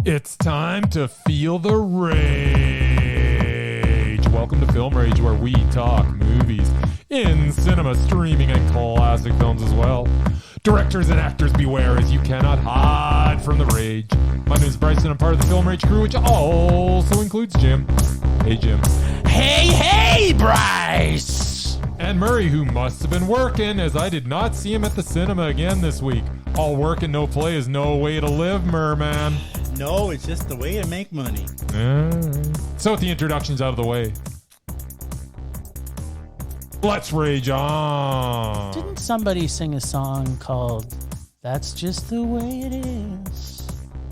It's time to feel the rage. Welcome to Film Rage, where we talk movies in cinema, streaming, and classic films as well. Directors and actors beware, as you cannot hide from the rage. My name is Bryce, and I'm part of the Film Rage crew, which also includes Jim. Hey, Jim. Hey, Bryce! And Murray, who must have been working, as I did not see him at the cinema again this week. All work and no play is no way to live, Merman. No, it's just the way to make money. So with the introductions out of the way, let's rage on. Didn't somebody sing a song called That's Just the Way It Is?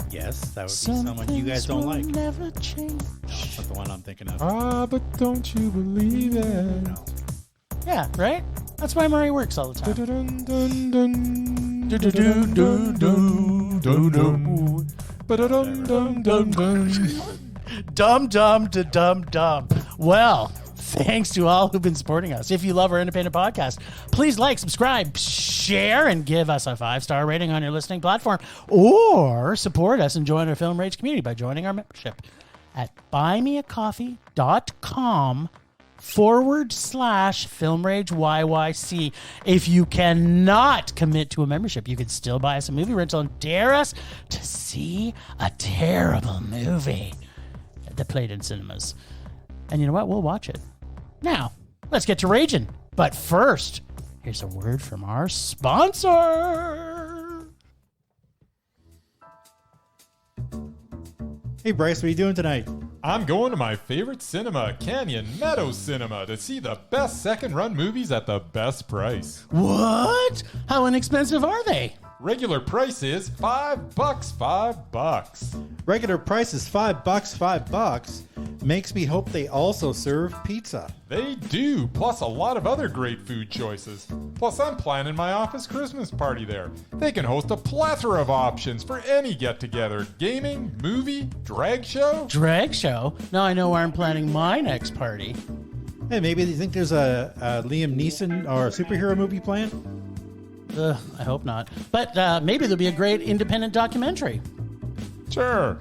Yes, that would be someone you guys don't like. Never change. No, that's not the one I'm thinking of. Ah, but don't you believe it? No. Yeah, right? That's why Murray works all the time. Dumb. Well, thanks to all who've been supporting us. If you love our independent podcast, please like, subscribe, share, and give us a 5-star rating on your listening platform. Or support us and join our Film Rage community by joining our membership at buymeacoffee.com/Film Rage YYC. If you cannot commit to a membership, you can still buy us a movie rental and dare us to see a terrible movie that played in cinemas. And you know what? We'll watch it. Now, let's get to raging. But first, here's a word from our sponsor. Hey, Bryce, what are you doing tonight? I'm going to my favorite cinema, Canyon Meadows Cinema, to see the best second-run movies at the best price. What? How inexpensive are they? Regular price is $5. Regular price is $5. Makes me hope they also serve pizza. They do, plus a lot of other great food choices. Plus, I'm planning my office Christmas party there. They can host a plethora of options for any get-together. Gaming, movie, drag show. Drag show? Now I know where I'm planning my next party. Hey, maybe you think there's a Liam Neeson or a superhero movie planned? I hope not. But maybe there'll be a great independent documentary. Sure.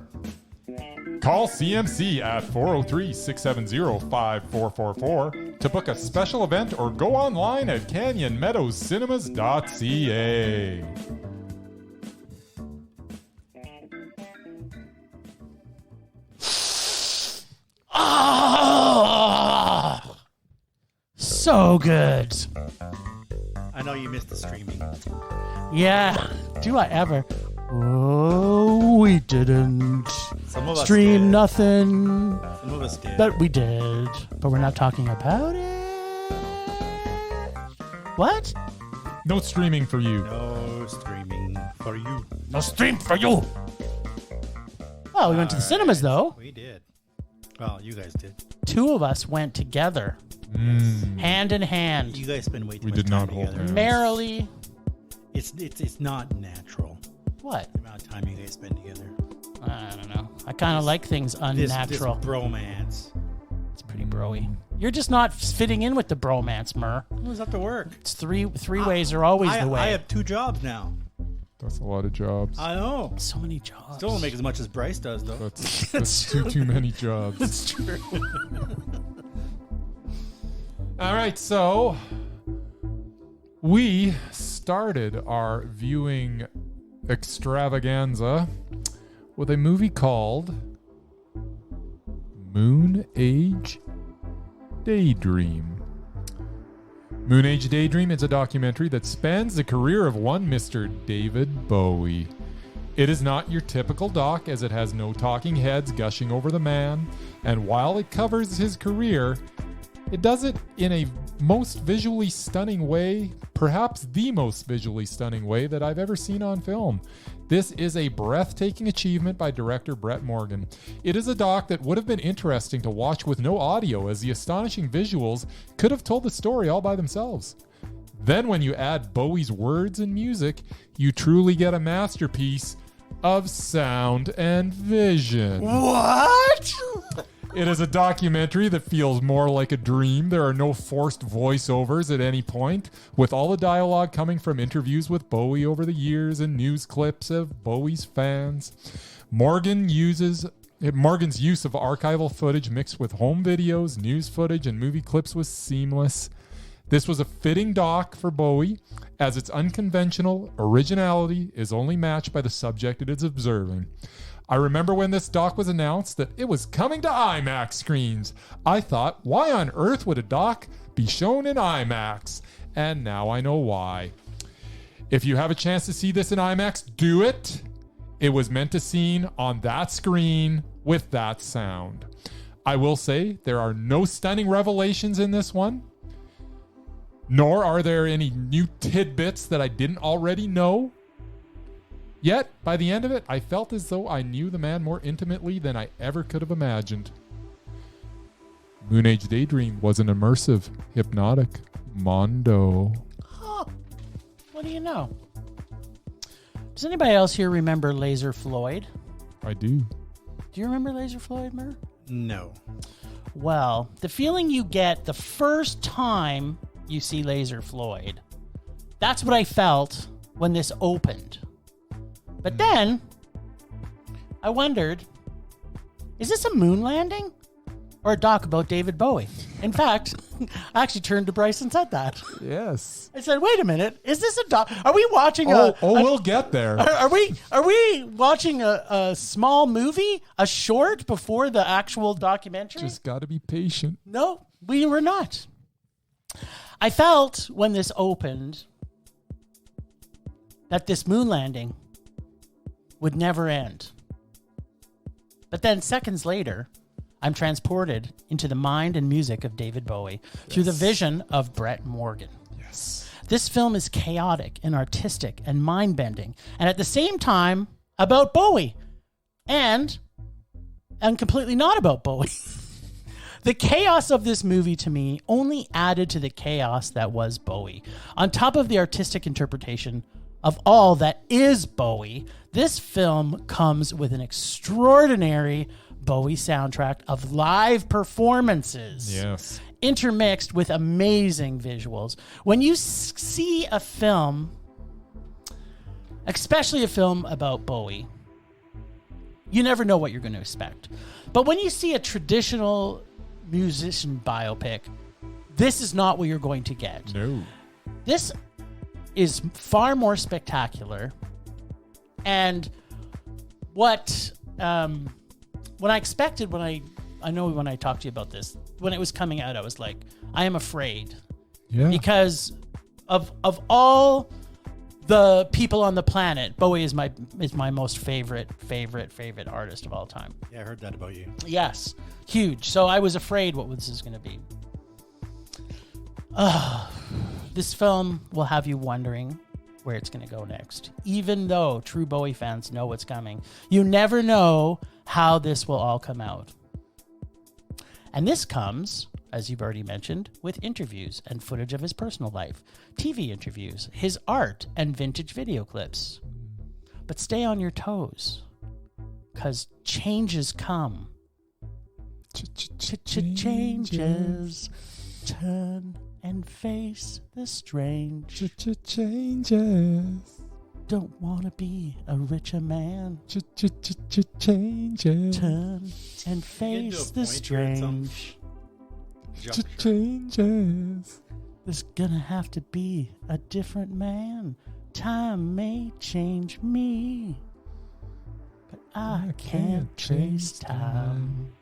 Call CMC at 403-670-5444 to book a special event or go online at canyonmeadowscinema.ca. Oh, so good. I know you missed the streaming. Yeah. Do I ever? Oh, we didn't. Some of us stream did. nothing. Some of us did. But we did. But we're not talking about it. What? No streaming for you. No streaming for you. No stream for you. Well, we went to the cinemas, though. We did. Well, you guys did. 2 of us went together. Hand in hand. You guys spend way too We much did time not hold together. hands. Merrily. It's not natural. What? The amount of time you guys spend together. I don't know. I kind of like things unnatural. This bromance. It's pretty broy. You're just not fitting in with the bromance, Mur. How does that have to work? It's three ways are always the way. I have 2 jobs now. That's a lot of jobs. I know. So many jobs. Still don't make as much as Bryce does, though. That's too many jobs. That's true. All right, so we started our viewing extravaganza with a movie called Moonage Daydream. Moonage Daydream is a documentary that spans the career of one Mr. David Bowie. It is not your typical doc, as it has no talking heads gushing over the man, and while it covers his career, it does it in a most visually stunning way, perhaps the most visually stunning way that I've ever seen on film. This is a breathtaking achievement by director Brett Morgan. It is a doc that would have been interesting to watch with no audio, as the astonishing visuals could have told the story all by themselves. Then when you add Bowie's words and music, you truly get a masterpiece of sound and vision. What? It is a documentary that feels more like a dream. There are no forced voiceovers at any point, with all the dialogue coming from interviews with Bowie over the years and news clips of Bowie's fans. Morgan's use of archival footage mixed with home videos, news footage, and movie clips was seamless. This was a fitting doc for Bowie, as its unconventional originality is only matched by the subject it is observing. I remember when this doc was announced that it was coming to IMAX screens. I thought, why on earth would a doc be shown in IMAX? And now I know why. If you have a chance to see this in IMAX, do it. It was meant to seen on that screen with that sound. I will say there are no stunning revelations in this one, nor are there any new tidbits that I didn't already know. Yet, by the end of it, I felt as though I knew the man more intimately than I ever could have imagined. Moonage Daydream was an immersive, hypnotic Mondo. Huh. What do you know? Does anybody else here remember Laser Floyd? I do. Do you remember Laser Floyd, Mur? No. Well, the feeling you get the first time you see Laser Floyd, that's what I felt when this opened. But then I wondered, is this a moon landing or a doc about David Bowie? In fact, I actually turned to Bryce and said that. Yes. I said, wait a minute, is this a doc? Are we watching we'll get there. Are we watching a small movie, a short before the actual documentary? Just got to be patient. No, we were not. I felt when this opened that this moon landing would never end. But then seconds later, I'm transported into the mind and music of David Bowie through the vision of Brett Morgan. Yes. This film is chaotic and artistic and mind-bending, and at the same time about Bowie, and completely not about Bowie. The chaos of this movie, to me, only added to the chaos that was Bowie. On top of the artistic interpretation of all that is Bowie, this film comes with an extraordinary Bowie soundtrack of live performances. Yes. Intermixed with amazing visuals. When you see a film, especially a film about Bowie, you never know what you're going to expect. But when you see a traditional musician biopic, this is not what you're going to get. No. This is far more spectacular. And what when I expected, when I talked to you about this, when it was coming out, I was like, I am afraid. Yeah. Because of all the people on the planet, Bowie is my most favorite artist of all time. Yeah, I heard that about you. Yes. Huge. So I was afraid what this is going to be. This film will have you wondering where it's going to go next. Even though true Bowie fans know what's coming, you never know how this will all come out. And this comes, as you've already mentioned, with interviews and footage of his personal life, TV interviews, his art, and vintage video clips. But stay on your toes, because changes come. Changes. Turn and face the strange. Changes. Don't want to be a richer man. Changes. Turn and face the strange. Changes. There's gonna have to be a different man. Time may change me, but I can't trace time.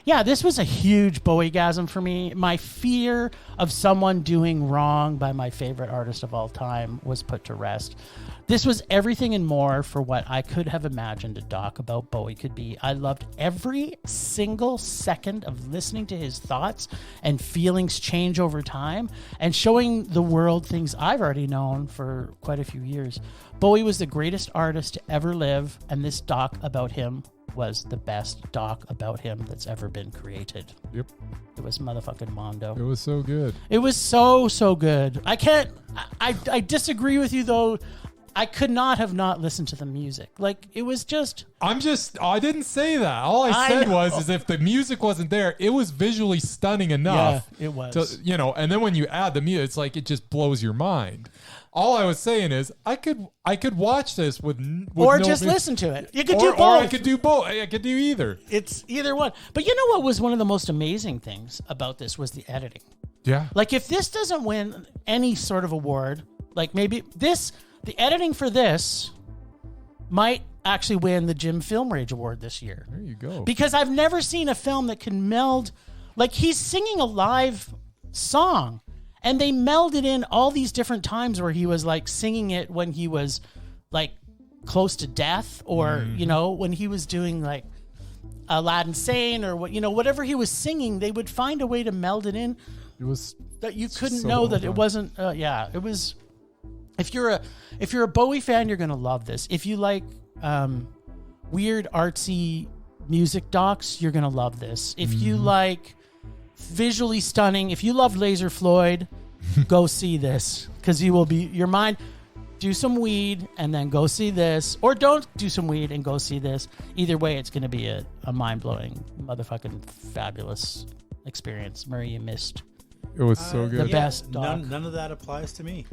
Yeah, this was a huge Bowie-gasm for me. My fear of someone doing wrong by my favorite artist of all time was put to rest. This was everything and more for what I could have imagined a doc about Bowie could be. I loved every single second of listening to his thoughts and feelings change over time and showing the world things I've already known for quite a few years. Bowie was the greatest artist to ever live, and this doc about him was the best doc about him that's ever been created. Yep. It was motherfucking Mondo. It was so good. It was so good. I disagree with you though. I could not have not listened to the music. Like, it was just... I didn't say that. All I said was if the music wasn't there, it was visually stunning enough. Yeah, it was. To, and then when you add the music, it's like it just blows your mind. All I was saying is I could watch this with or no just music. listen to it. You could do both. Or I could do both. I could do either. It's either one. But you know what was one of the most amazing things about this was the editing. Yeah. Like, if this doesn't win any sort of award, like maybe the editing for this might actually win the Jim Film Rage Award this year. There you go. Because I've never seen a film that can meld, like, he's singing a live song and they melded in all these different times where he was like singing it when he was like close to death, or, when he was doing like Aladdin Sane or whatever he was singing, they would find a way to meld it in. It was that you couldn't so know well that done. it wasn't. It was. If you're a Bowie fan, you're gonna love this. If you like weird artsy music docs, you're gonna love this. If you like visually stunning, if you love Laser Floyd, go see this, because you will be your mind. Do some weed and then go see this, or don't do some weed and go see this. Either way, it's gonna be a mind blowing, motherfucking fabulous experience. Murray, you missed. It was so good. The best doc. None of that applies to me.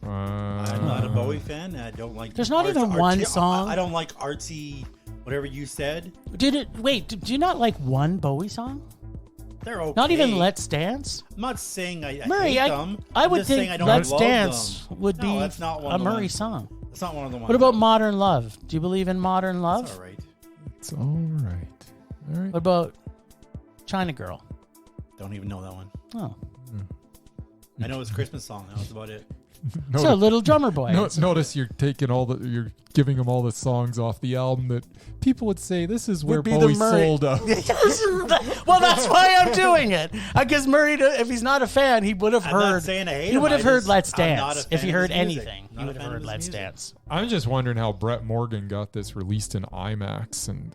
I'm I'm not a Bowie fan. I don't like. There's not even one song. I don't like artsy. Whatever you said. Do you not like one Bowie song? They're okay. Not even Let's Dance? I'm not saying I Murray, hate them. I I'm would just saying think I don't Let's love Dance them. would be that's not one a of the Murray ones. song. It's not one of the ones. What about Modern Love? Do you believe in Modern Love? That's all right. It's all right. All right. What about China Girl? Don't even know that one. Oh. I know it's a Christmas song. That was about it. It's a Little Drummer Boy. Notice you're taking you're giving them all the songs off the album that people would say this is where be the Bowie Murray. sold out. Well, that's why I'm doing it. Because Murray, if he's not a fan, he would have I'm heard. not saying I hate he him. would have I heard just- Let's I'm not a Dance. fan If he of heard his music. anything, Not he a would have fan of heard his Let's music. Dance. I'm just wondering how Brett Morgan got this released in IMAX, and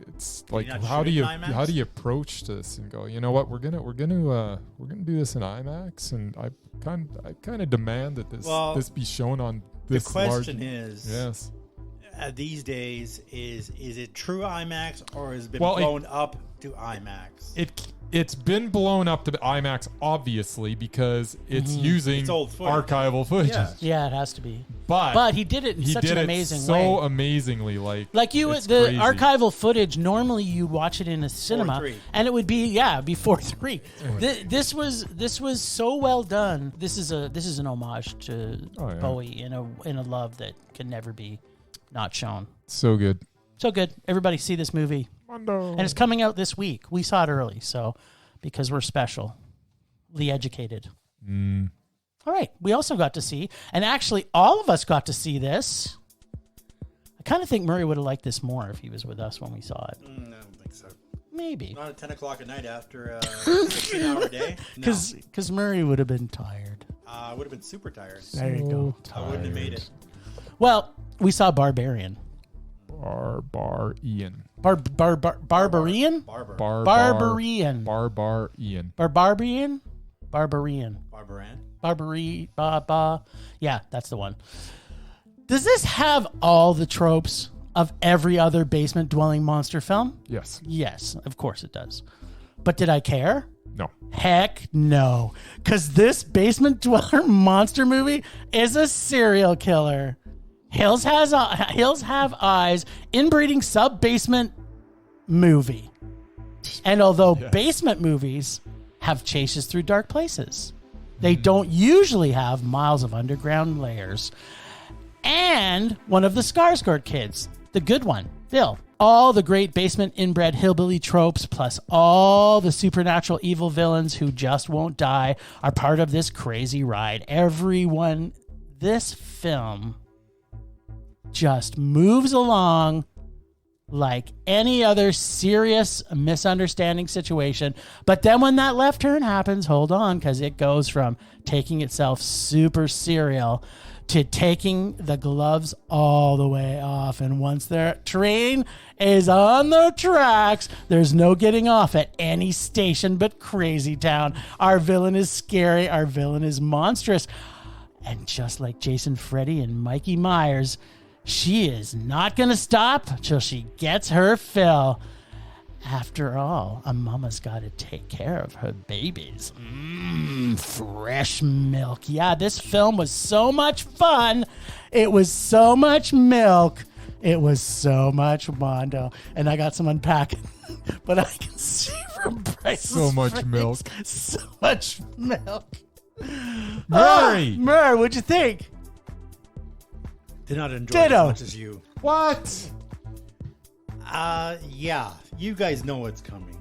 it's like not how do shoot you in IMAX? how do you approach this and go, you know what, we're gonna do this in IMAX, and I kind of demand that this be shown on this. The question large, is, yes, these days, is it true IMAX or has it been Well, blown up to IMAX? It's been blown up to IMAX, obviously, because it's using It's old footage. archival footage. Yeah. Yeah, it has to be. But he did it in he such did an it amazing so way. amazingly, The it's crazy. archival footage, normally you watch it in a cinema 4:3. and it would be before 3. This was so well done. This is an homage to Bowie in a love that can never be not shown. So good. So good. Everybody see this movie. Mondo. And it's coming out this week. We saw it early, so because we're specially educated. All right. We also got to see, and actually all of us got to see this. I kind of think Murray would have liked this more if he was with us when we saw it. I don't think so. Maybe. Not at 10 o'clock at night after a 16-hour day. No. Because Murray would have been tired. I would have been super tired. There you go. I wouldn't have made it. Well, we saw Barbarian. Barbarian. Barbarian? Barber. Barbarian. Barbarian. Barbarian? Yeah, that's the one. Does this have all the tropes of every other basement dwelling monster film? Yes. Yes, of course it does. But did I care? No. Heck no. Because this basement dweller monster movie is a serial killer. Hills Have Eyes, inbreeding sub-basement movie. And although basement movies have chases through dark places, they don't usually have miles of underground layers. And one of the Skarsgård kids, the good one, Bill. All the great basement inbred hillbilly tropes, plus all the supernatural evil villains who just won't die, are part of this crazy ride. This film just moves along like any other serious misunderstanding situation. But then when that left turn happens, hold on, because it goes from taking itself super serial to taking the gloves all the way off. And once their train is on the tracks, there's no getting off at any station but Crazy Town. Our villain is scary. Our villain is monstrous. And just like Jason, Freddy, and Mikey Myers, she is not going to stop till she gets her fill. After all, a mama's got to take care of her babies. Fresh milk. Yeah, this film was so much fun. It was so much milk. It was so much Mondo. And I got some unpacking. But I can see from Bryce's So much face, milk. So much milk. Murray! Murray, what'd you think? Did not enjoy it Ditto. as much as you. What? Yeah, you guys know what's coming.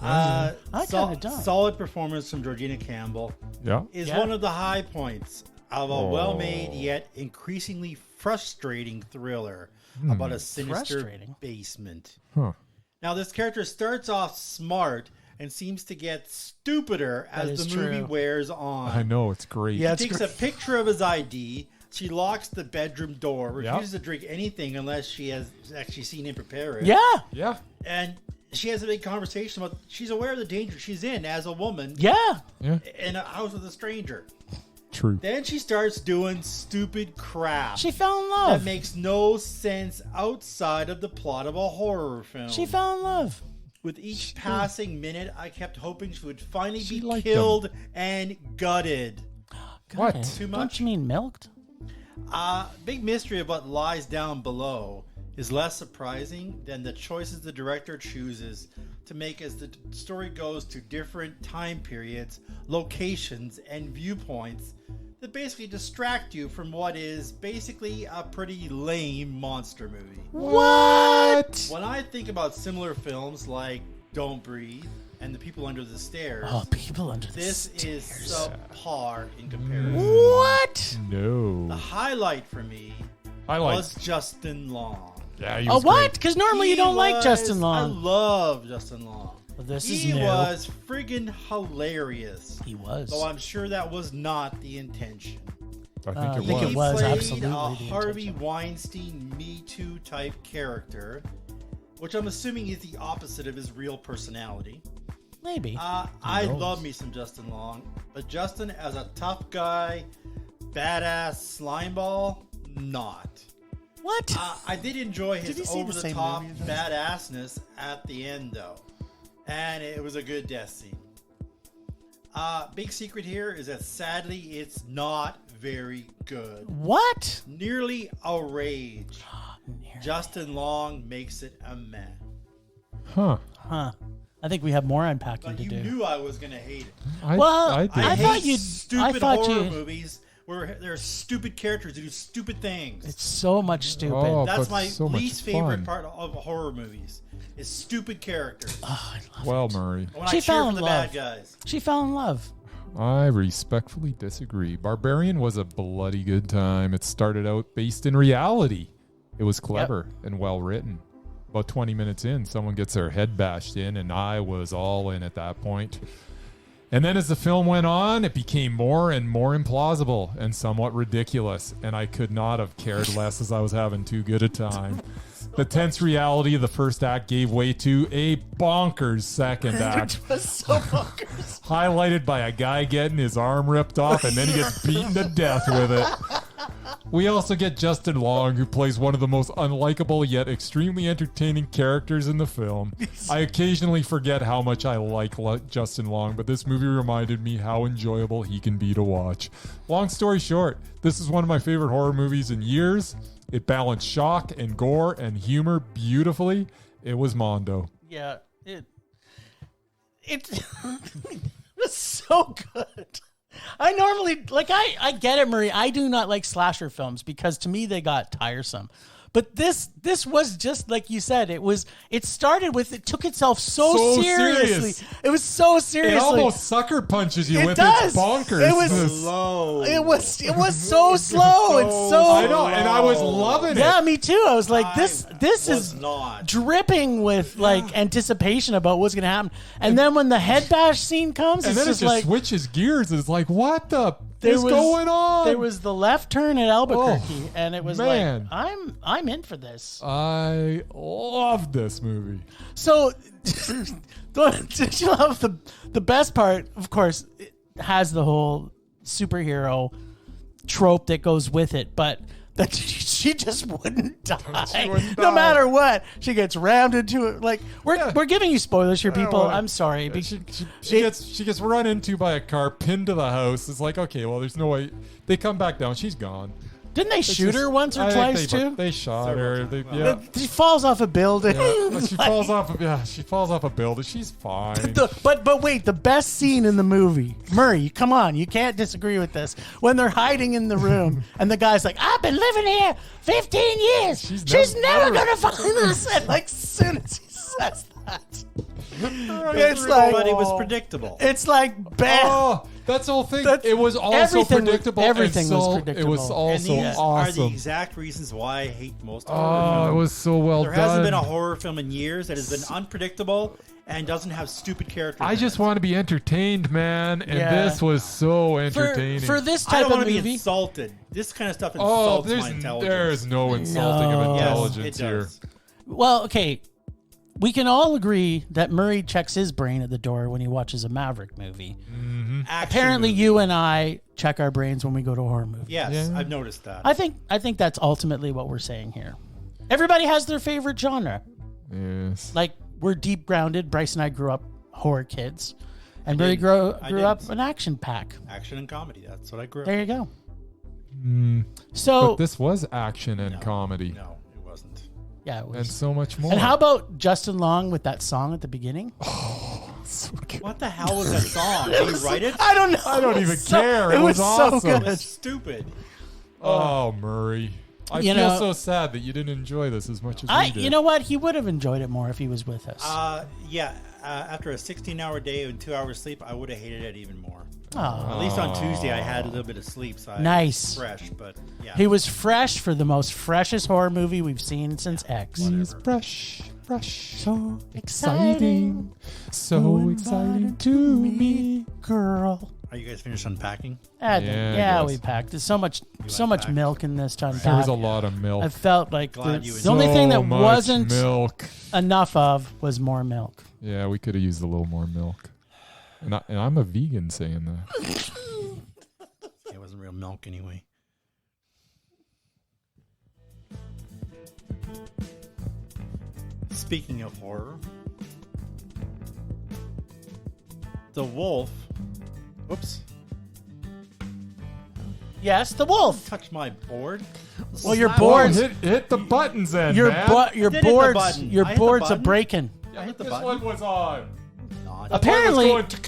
I kinda don't. Solid performance from Georgina Campbell Yeah. is Yeah. one of the high points of a well-made yet increasingly frustrating thriller about a sinister Frustrating? basement. Huh. Now, this character starts off smart and seems to get stupider as is the movie true. wears on. I know, it's great. Yeah. She That's takes a picture of his ID. She locks the bedroom door, refuses to drink anything unless she has actually seen him prepare it. Yeah. Yeah. And she has a big conversation about she's aware of the danger she's in as a woman Yeah. Yeah. in a house with a stranger. True. Then she starts doing stupid crap She fell in that love. makes no sense outside of the plot of a horror film. She fell in love. With each passing minute, I kept hoping she would finally She be liked killed and gutted. What? God, Too Don't much? you mean milked? Big mystery of what lies down below is less surprising than the choices the director chooses to make as the story goes to different time periods, locations, and viewpoints that basically distract you from what is basically a pretty lame monster movie. What? When I think about similar films like Don't Breathe and The People Under the Stairs, Oh, people under this the is stairs. subpar in comparison. What? The No. highlight for me I like. was Justin Long. Yeah, he Oh, was what? great. Because normally you He don't like was- Justin I Long. love Justin Long. Well, this is He new. was friggin' hilarious. He was. Though I'm sure that was not the intention. I think think it it He was. was played absolutely a the Harvey intention. Weinstein Me Too type character, which I'm assuming is the opposite of his real personality. Maybe. I knows? love me some Justin Long, but Justin as a tough guy, badass slimeball, not. What? I did enjoy Did you his see the over-the-top same movie as us? badassness at the end, though. And it was a good death scene. Big secret here is that sadly, it's not very good. What? Nearly a rage. Justin Long makes it a meh. Huh. Huh. I think we have more unpacking But to you do. knew I was going to hate it. Well, I did. I, I hate thought you'd- stupid I thought horror you- movies where there are stupid characters who do stupid things. It's so much stupid. Oh, That's but my so much least favorite fun. part of horror movies is stupid characters. Oh, I love Well, it. Murray, When She I cheer fell for in the love. bad guys. She fell in love. I respectfully disagree. Barbarian was a bloody good time. It started out based in reality. It was clever and well written. About 20 minutes in, someone gets their head bashed in, and I was all in at that point. And then as the film went on, it became more and more implausible and somewhat ridiculous, and I could not have cared less as I was having too good a time. The tense reality of the first act gave way to a bonkers second act, It was so bonkers. highlighted by a guy getting his arm ripped off and then he gets beaten to death with it. We also get Justin Long, who plays one of the most unlikable yet extremely entertaining characters in the film. I occasionally forget how much I like Justin Long, but this movie reminded me how enjoyable he can be to watch. Long story short, this is one of my favorite horror movies in years. It balanced shock and gore and humor beautifully. It was Mondo. Yeah, it was so good. I normally I get it, Murray. I do not like slasher films because to me they got tiresome. But this was just like you said. It started with it took itself so seriously. serious. It was so seriously. It almost sucker punches you It with does. its bonkers. It was Slow. It was so slow. It's so I know, and I was loving it. Yeah, me too. I was like, this was is not. dripping with like anticipation about what's gonna happen. And then when the head bash scene comes, And it's then it just just like switches gears. It's like, what the there is was- going on? There was the left turn at Albuquerque, Oh, and it was man. like, I'm in for this. I love this movie. So, did you love the best part? Of course, it has the whole superhero trope that goes with it, but that she just wouldn't die. She wouldn't No die. matter what. She gets rammed into it. Like, we're giving you spoilers here, people. well, I'm sorry. Yeah, she gets run into by a car, pinned to the house. It's like, okay, well, there's no way. They come back down. She's gone. Didn't they shoot her once or I think twice too? They shot Several her. times. Yeah. She falls off a building. But she falls off. She falls off a building. She's fine. But wait, the best scene in the movie, Murray, come on, you can't disagree with this. When they're hiding in the room and the guy's like, I've been living here 15 years. She's never gonna find us. And like, as soon as he says that, it's like, But it was predictable. it's like bad. Oh, that's the whole thing. That's- It was also everything was- predictable. everything and was so predictable. It was and also these are the awesome. exact reasons why I hate most horror Oh, films. it was so well There done. hasn't been a horror film in years that has been unpredictable and doesn't have stupid characters. I in just it. want to be entertained, man, and Yeah. this was so entertaining. For this I type don't of want to be movie, insulted. This kind of stuff oh, insults my intelligence. there's no insulting No. of Yes, intelligence it here. does. well, okay, we can all agree that Murray checks his brain at the door when he watches a Maverick movie. Action Apparently, movie. you and I check our brains when we go to a horror movie. Yes, Yeah. I've noticed that. I think that's ultimately what we're saying here. Everybody has their favorite genre. Yes. Like, we're deep grounded. Bryce and I grew up horror kids, and Murray grew I up didn't. an action pack. Action and comedy. That's what I grew up There you go. Mm, So but this was action and comedy No, it wasn't. yeah, it and was. so much more. And how about Justin Long with that song at the beginning? So good. What the hell was that song? Did you write it? I don't know. I don't It was even so- care. It was was so awesome. It good. was stupid. Oh, Murray. I You feel know- so sad that you didn't enjoy this as much as we did. You know what? He would have enjoyed it more if he was with us. Yeah. After a 16-hour day and 2 hours sleep, I would have hated it even more. Aw. At least on Tuesday, I had a little bit of sleep, so I Nice. was fresh. But yeah, He was fresh for the most freshest horror movie we've seen since X. He's fresh, So exciting, so exciting to me. girl. Are you guys finished unpacking? Yeah, I Yeah, guess. we packed. There's so much unpacked. milk in this to There was unpack. a lot of milk. I felt like Glad the, you the only thing that So much wasn't milk. enough of was more milk. Yeah, we could have used a little more milk. And I'm a vegan saying that. It wasn't real milk anyway. Speaking of horror, the wolf. Whoops! Yes, the wolf. Touch my board. Well, your Slap board's it. hit the buttons then, your man. your I did hit the board's button. your I hit the board's a button. breaking. I hit the this button. one was on. No, That Apparently- one was going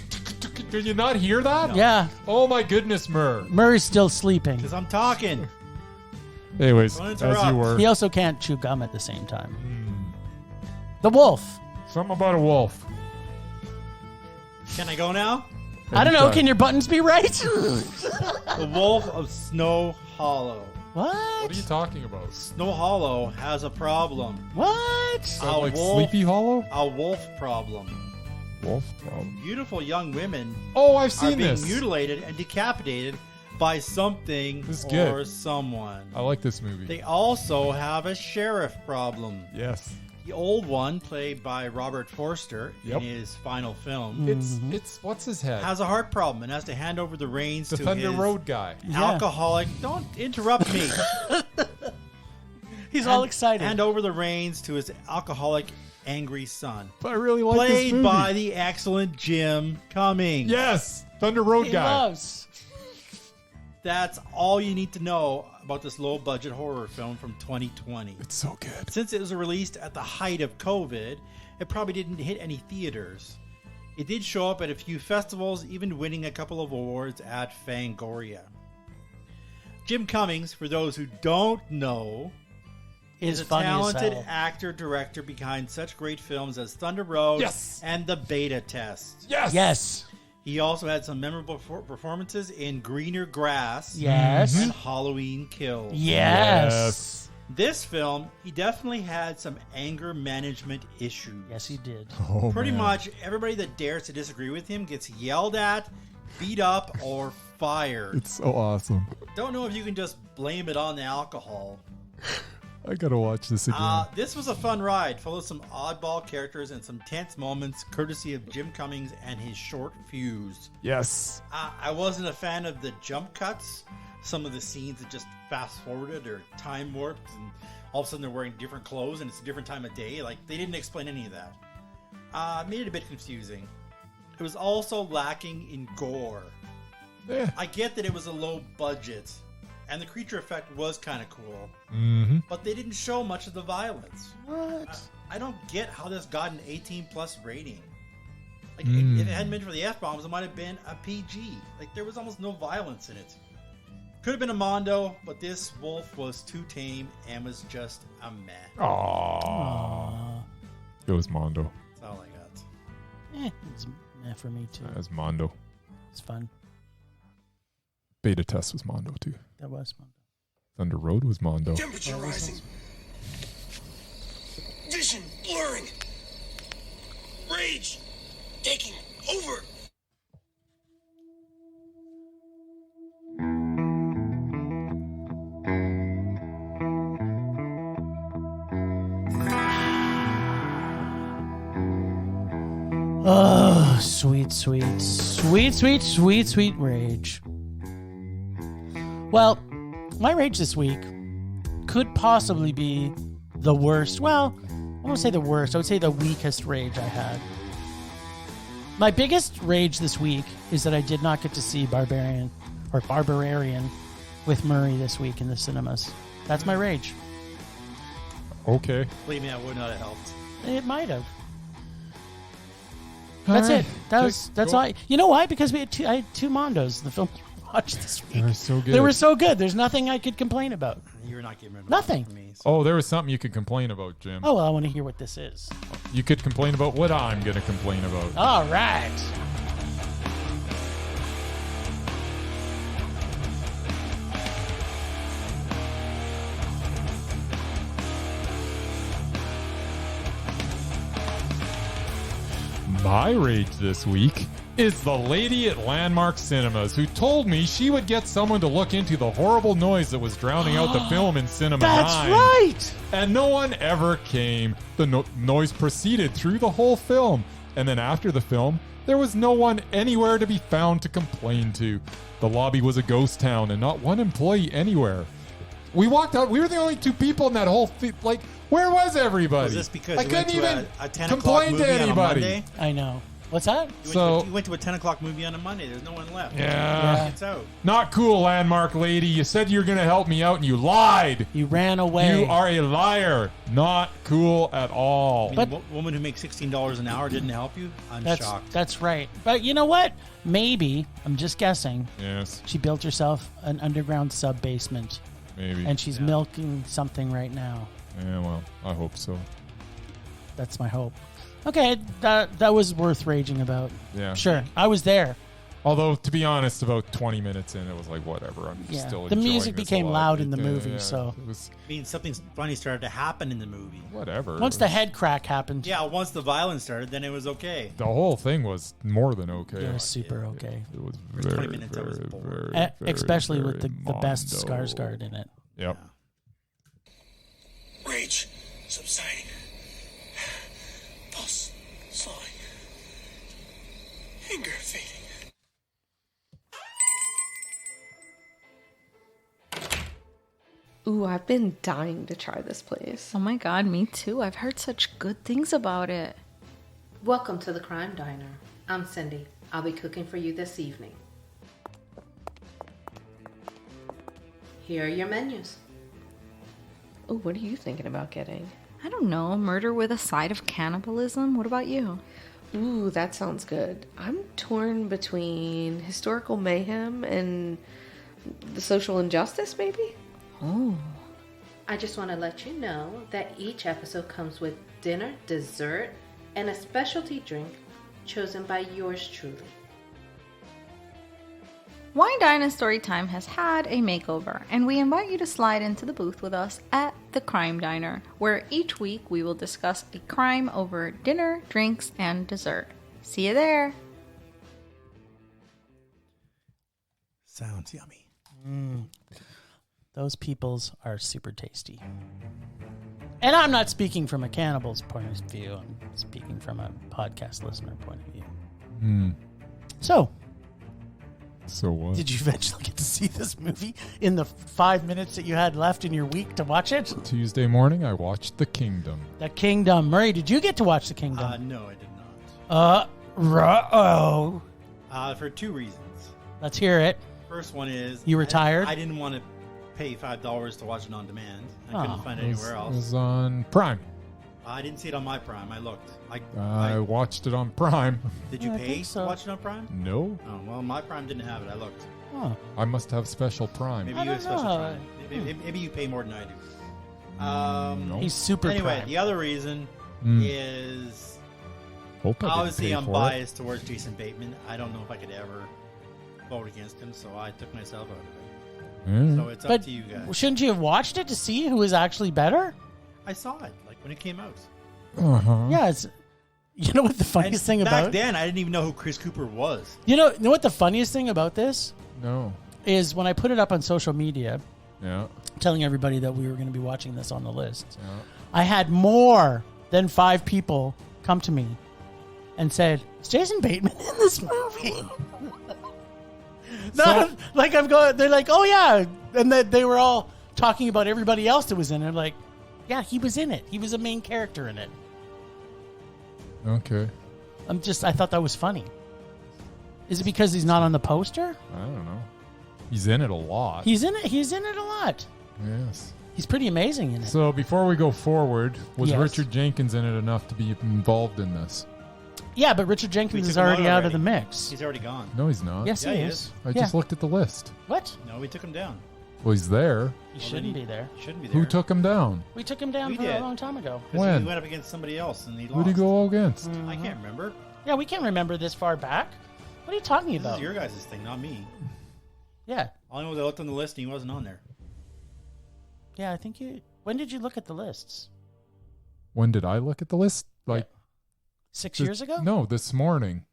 did you not hear that? Yeah, Oh my goodness, Murr. Murray's still sleeping. because I'm talking. Anyways, Don't as interrupt. you were. He also can't chew gum at the same time. The wolf. Something about a wolf. Can I go now? I don't know. Anytime. Can your buttons be right? The Wolf of Snow Hollow. What? What are you talking about? Snow Hollow has a problem. What? A Like wolf- Sleepy Hollow? A wolf problem. Wolf problem. Beautiful young women Oh, I've are seen being this. mutilated and decapitated by something This is or good. someone. I like this movie. They also have a sheriff problem. Yes. The old one, played by Robert Forster Yep. in his final film, It's what's his head? has a heart problem and has to hand over the reins the to Thunder his Road guy. alcoholic. Don't interrupt me. He's all excited. Hand over the reins to his alcoholic, angry son. But I really like this Played movie. by the excellent Jim Cummings. Yes, Thunder Road he guy. loves. That's all you need to know about this low-budget horror film from 2020. It's so good. Since it was released at the height of COVID, it probably didn't hit any theaters. It did show up at a few festivals, even winning a couple of awards at Fangoria. Jim Cummings, for those who don't know, is a funny as talented hell. actor-director behind such great films as Thunder Road Yes. and The Beta Test. Yes. Yes. He also had some memorable performances in Greener Grass Yes. and Halloween Kills. Yes. This film, he definitely had some anger management issues. Yes, he did. Oh, Pretty man. much everybody that dares to disagree with him gets yelled at, beat up, or fired. It's so awesome. Don't know if you can just blame it on the alcohol. I gotta watch this again. This was a fun ride, full of some oddball characters and some tense moments, courtesy of Jim Cummings and his short fuse. Yes. I wasn't a fan of the jump cuts. Some of the scenes that just fast forwarded or time warped, and all of a sudden they're wearing different clothes and it's a different time of day. Like, they didn't explain any of that. Made it a bit confusing. It was also lacking in gore. Yeah. I get that it was a low budget, and the creature effect was kind of cool, but they didn't show much of the violence. What? I don't get how this got an 18+ rating. Like, if it hadn't been for the F-bombs, it might have been a PG. Like, there was almost no violence in it. Could have been a Mondo, but this wolf was too tame and was just a meh. Aww. It was Mondo. That's all I got. It's meh for me too. That was Mondo. It's fun. Beta test was Mondo too. That was Mondo. Thunder Road was Mondo. Temperature rising. Vision blurring. Rage taking over. Oh, sweet, sweet, sweet, sweet, sweet, sweet rage. Well, my rage this week could possibly be the worst. Well, I won't say the worst. I would say the weakest rage I had. My biggest rage this week is that I did not get to see Barbarian with Murray this week in the cinemas. That's my rage. Okay. Believe me, I would not have helped. It might have. That's All right. it. That's Cool. all. You know why? Because I had two Mondos in the film we watched this week. They were so good. They were so good. There's nothing I could complain about. You're not giving it Nothing. for me. So. Oh, there was something you could complain about, Jim. Oh, well, I want to hear what this is. You could complain about what I'm going to complain about. All right. My rage this week is the lady at Landmark Cinemas who told me she would get someone to look into the horrible noise that was drowning out the film in Cinema That's 9. right. And no one ever came. The noise proceeded through the whole film. And then after the film, there was no one anywhere to be found to complain to. The lobby was a ghost town and not one employee anywhere. We walked out. We were the only two people in that whole like, where was everybody? Was this because I you went couldn't to even a 10 o'clock complain movie to on a anybody. Monday? I know. What's that? You went to a 10 o'clock movie on a Monday. There's no one left. Yeah. It's out. Not cool, Landmark lady. You said you were going to help me out and you lied. You ran away. You are a liar. Not cool at all. I mean, But- the woman who makes $16 an hour didn't help you? I'm shocked. That's right. But you know what? Maybe, I'm just guessing, Yes, she built herself an underground sub-basement, maybe. and she's milking something right now. Yeah, well, I hope so. That's my hope. Okay, that was worth raging about. Yeah. Sure, I was there. Although, to be honest, about 20 minutes in, it was like, whatever. I'm Yeah. still The enjoying music this became a lot. loud in the Yeah, movie, yeah, so- It was I mean, something funny started to happen in the movie. whatever. Once the head crack happened, Yeah, once the violence started, then it was okay. The whole thing was more than okay. it was super okay. It was First 20 very, minutes, I was very, bored. very, Especially very with the best Mondo. Skarsgård in it. Yep. Rage subsiding. Pulse slowing. Anger fading. Ooh, I've been dying to try this place. Oh my god, me too. I've heard such good things about it. Welcome to the Crime Diner. I'm Cindy. I'll be cooking for you this evening. Here are your menus. Ooh, what are you thinking about getting? I don't know, murder with a side of cannibalism? What about you? Ooh, that sounds good. I'm torn between historical mayhem and the social injustice, maybe? Oh. I just want to let you know that each episode comes with dinner, dessert, and a specialty drink chosen by yours truly. Wine Dine and Storytime has had a makeover, and we invite you to slide into the booth with us at the Crime Diner, where each week we will discuss a crime over dinner, drinks, and dessert. See you there! Sounds yummy. Those peoples are super tasty. And I'm not speaking from a cannibal's point of view. I'm speaking from a podcast listener point of view. So what? did you eventually get to see this movie in the 5 minutes that you had left in your week to watch it? Tuesday morning, I watched The Kingdom. The Kingdom. Murray, did you get to watch The Kingdom? No, I did not. Ruh-oh. For two reasons. Let's hear it. First one is... You were tired? I didn't want to pay $5 to watch it on demand. I couldn't find it anywhere It else. was on Prime. I didn't see it on my Prime. I looked. I watched it on Prime. Did you I pay think so. to watch it on Prime? No, Oh, well, my Prime didn't have it. I looked. Oh. I must have special Prime. Maybe I you have don't special know. Prime. Maybe you pay more than I do. No. He's super Anyway, prime. the other reason is Hope I didn't obviously pay I'm for it. biased towards Jason Bateman. I don't know if I could ever vote against him, so I took myself out of it. Mm. So it's up But to you guys. shouldn't you have watched it to see who was actually better? I saw it like when it came out. Uh-huh. Yeah, it's. You know what the funniest thing back about then, I didn't even know who Chris Cooper was. you know what the funniest thing about this No. is when I put it up on social media, Yeah. telling everybody that we were going to be watching this on the list. Yeah. I had more than 5 people come to me and said, "Is Jason Bateman in this movie?" Like I'm going, they're like, "Oh yeah," and they were all talking about everybody else that was in it. I'm like, "Yeah, he was in it. He was a main character in it." Okay. I thought that was funny. Is it because he's not on the poster? I don't know. He's in it a lot. He's in it. He's in it a lot. Yes. He's pretty amazing in it. So before we go forward, was Yes. Richard Jenkins in it enough to be involved in this? Yeah, but Richard Jenkins We is took him already out of the already. mix. He's already gone. No, he's not. Yes, Yeah, he he is. is. I Yeah. just looked at the list. What? No, we took him down. Well, he's there. He shouldn't be there. He shouldn't be there. Who took him down? We took him down We for a did. long time ago. 'Cause When? He went up against somebody else and he lost. Who'd he go against? I can't remember. Yeah, we can't remember this far back. What are you talking This about? is your guys' thing, not me. Yeah. All I know is I looked on the list and he wasn't on there. Yeah, I think you... When did you look at the lists? When did I look at the list? Like 6 years ago? No, this morning.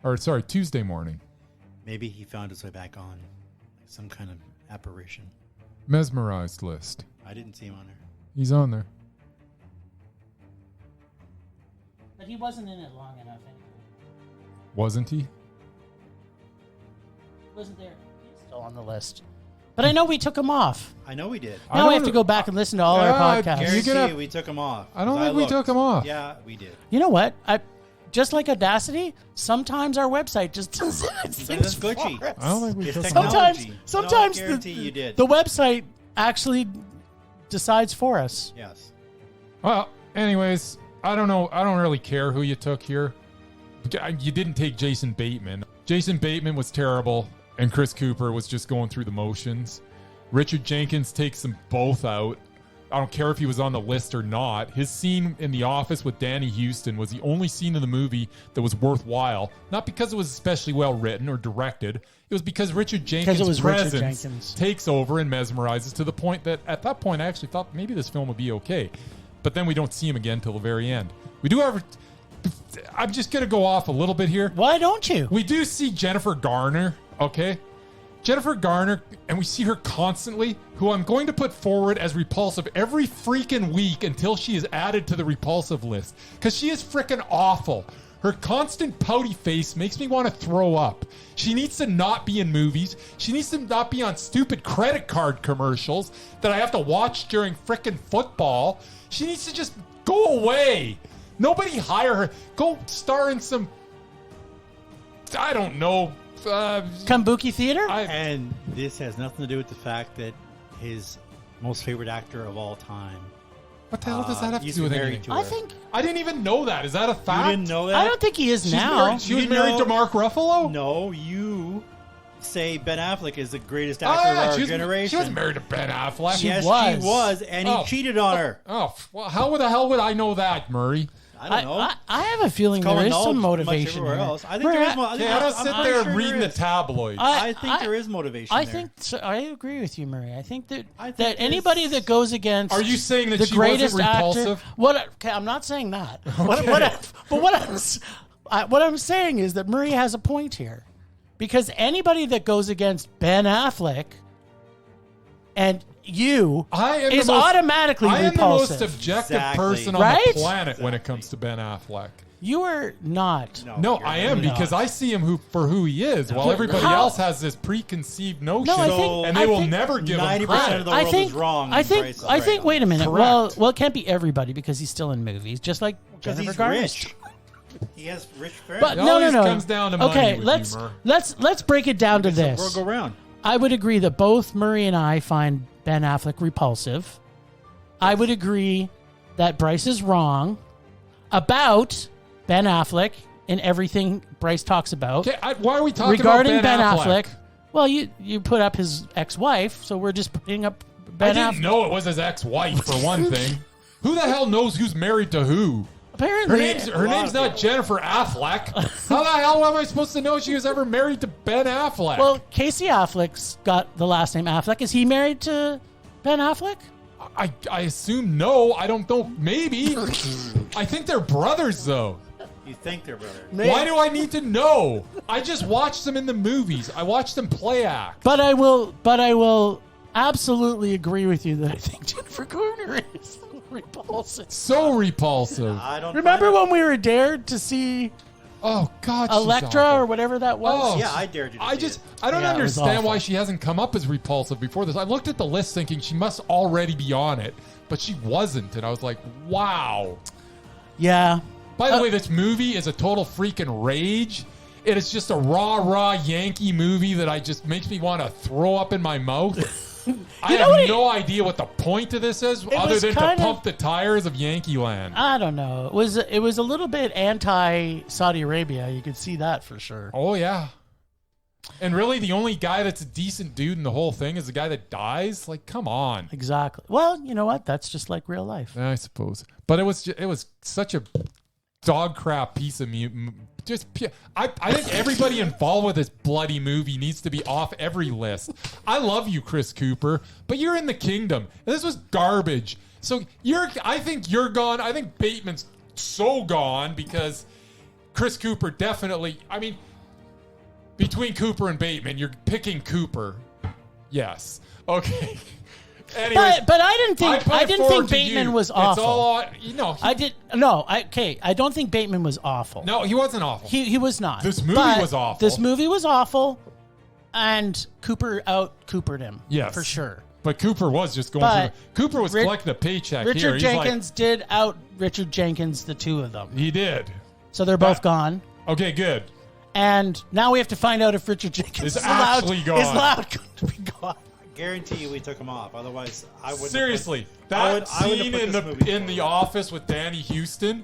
Or sorry, Tuesday morning. Maybe he found his way back on. Like some kind of apparition. Mesmerized list. I didn't see him on there. He's on there. But he wasn't in it long enough anyway. Wasn't he? He wasn't there. He's still on the list. But I know we took him off. I know we did. I Now we don't- have to go back and listen to all Yeah, our podcasts. Gary- Guarantee we took him off. I don't 'cause think we looked. took him off. Yeah, we did. You know what? Just like Audacity, sometimes our website just does things glitchy. for us. I don't think we It's took him technology. off. Sometimes No, I guarantee you did. the website actually decides for us. Yes. Well, anyways, I don't know. I don't really care who you took here. You didn't take Jason Bateman. Jason Bateman was terrible, and Chris Cooper was just going through the motions. Richard Jenkins takes them both out. I don't care if he was on the list or not. His scene in the office with Danny Houston was the only scene in the movie that was worthwhile. Not because it was especially well written or directed. It was because Richard Jenkins' it was Richard presence Jenkins. takes over and mesmerizes to the point that at that point I actually thought maybe this film would be okay. But then we don't see him again till the very end. We do have... I'm just going to go off a little bit here. Why don't you? We do see Jennifer Garner, okay? Jennifer Garner, and we see her constantly, who I'm going to put forward as Repulsive every freaking week until she is added to the Repulsive list. Because she is freaking awful. Her constant pouty face makes me want to throw up. She needs to not be in movies. She needs to not be on stupid credit card commercials that I have to watch during freaking football. She needs to just go away. Nobody hire her. Go star in some, I don't know. Kabuki Theater? And this has nothing to do with the fact that his most favorite actor of all time. What the hell does that have to used do with be married anything? to I her. think... I didn't even know that. Is that a fact? You didn't know that? I don't think he is She's now. married- she was You married know- to Mark Ruffalo? No, you say Ben Affleck is the greatest actor of our she generation. was married to Ben Affleck. Yes, was. she was, and he Oh. cheated on her. Oh, well, how the hell would I know that, Murray? I don't know. I have a feeling It's there common is some knowledge much motivation everywhere here. else. I think there is. I think Okay, I don't I'm sit pretty there sure reading the there is. tabloids. I think there is motivation I there. think so, I agree with you, Murray. I think that I think that anybody it's- that goes against Are you saying that the she wasn't greatest repulsive? actor, okay, I'm not saying that. What I'm saying is that Murray has a point here, because anybody that goes against Ben Affleck and you I is automatically I am repulsive. the most objective Exactly. person on Right? the planet when it comes to Ben Affleck. You are not. No, you're I am not. because I see him for who he is, while But everybody how- else has this preconceived notion, No, I think- and I they will think never give him 90% credit. of the world is wrong. I and think. Bryce is I right think. on Wait a minute. Correct. Well, it can't be everybody because he's still in movies, just like Because Jennifer he's Garner. rich. He has rich friends. But It no, always no. comes down to money okay, with let's humor. let's break it down to It's a this. world go round. I would agree that both Murray and I find Ben Affleck repulsive. I would agree that Bryce is wrong about Ben Affleck and everything Bryce talks about. Okay, why are we talking Regarding about Ben Affleck? Well, you put up his ex-wife, so we're just putting up I Ben didn't Affleck. know it was his ex-wife for one thing. Who the hell knows who's married to who? Apparently, Her name's not Jennifer Affleck. How the hell am I supposed to know she was ever married to Ben Affleck? well, Casey Affleck's got the last name Affleck. Is he married to Ben Affleck? I assume no. I don't know. Maybe. I think they're brothers though. You think they're brothers. Why do I need to know? I just watched them in the movies. I watched them play act. But I will absolutely agree with you that I think Jennifer Garner is repulsive. So repulsive. I don't Remember find when we were dared to see Oh God, she's Electra awful. or whatever that was? Oh, Yeah, I dared you to see it. I don't Yeah, it was understand why awful. she hasn't come up as repulsive before this. I looked at the list thinking she must already be on it, but she wasn't, and I was like, wow. Yeah. By the way, this movie is a total freaking rage. It is just a raw Yankee movie that I just makes me want to throw up in my mouth. I know what have no idea what the point of this is, other was than to kind of- pump the tires of Yankee Land. I don't know. It was a little bit anti Saudi Arabia. You could see that for sure. Oh yeah. And really, the only guy that's a decent dude in the whole thing is the guy that dies. Like, come on. Exactly. Well, you know what? That's just like real life. I suppose, but it was such a dog crap piece of I think everybody involved with this bloody movie needs to be off every list. I love you, Chris Cooper, but you're in the kingdom. And this was garbage. So I think you're gone. I think Bateman's so gone because Chris Cooper definitely. I mean, between Cooper and Bateman, you're picking Cooper. Yes. Okay. Anyways, But I didn't think put I it didn't forward think to Bateman you. was It's awful. all on, you know. I don't think Bateman was awful. No, he wasn't awful. He was not. This movie But was awful. This movie was awful, and Cooper out-Coopered him. Yes. For sure. But Cooper was just going But through. Cooper was Ri- collecting a paycheck here. Richard He's Jenkins did out Richard Jenkins, the two of them. like, he did. So they're both gone. Okay, good. And now we have to find out if Richard Jenkins Is is allowed, actually gone. is allowed to be gone. I guarantee you we took him off. Otherwise, I wouldn't. Seriously, I that wouldn't have scene put in this movie in the forward. office with Danny Houston,